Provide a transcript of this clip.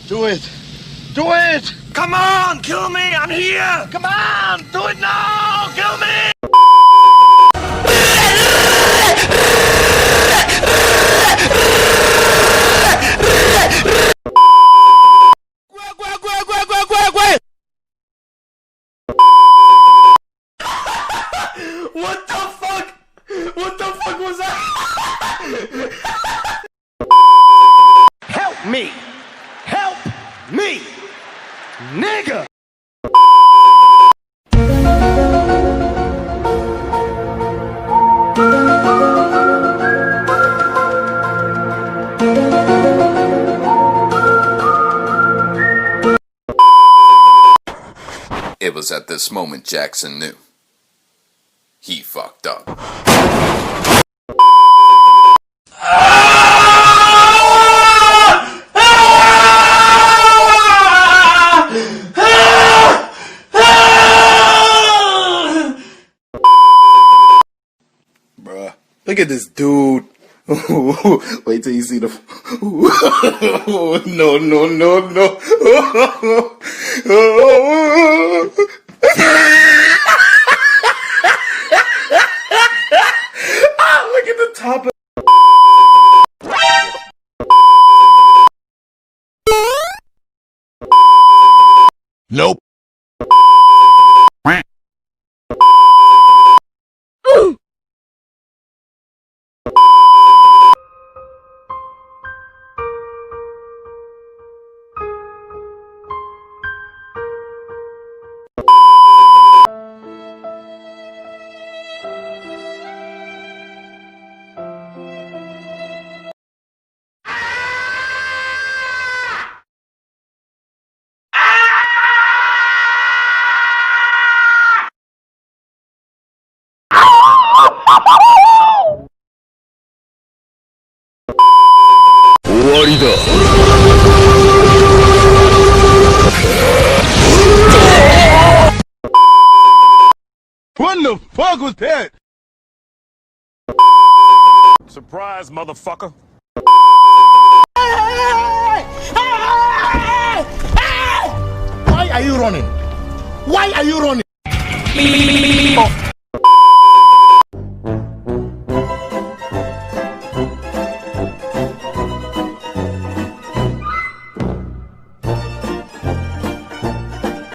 Do it! Do it! Come on, kill me! I'm here! Come on! Do it now! Kill me! What the fuck? What the fuck was that? Help me! Help me! Nigga! It was at this moment Jackson knew. He fucked up. Bruh, look at this dude. Wait till you see the. No, no, no, no. Look at the top of. Nope. What the fuck was that? Surprise, motherfucker! Why are you running? Why are you running?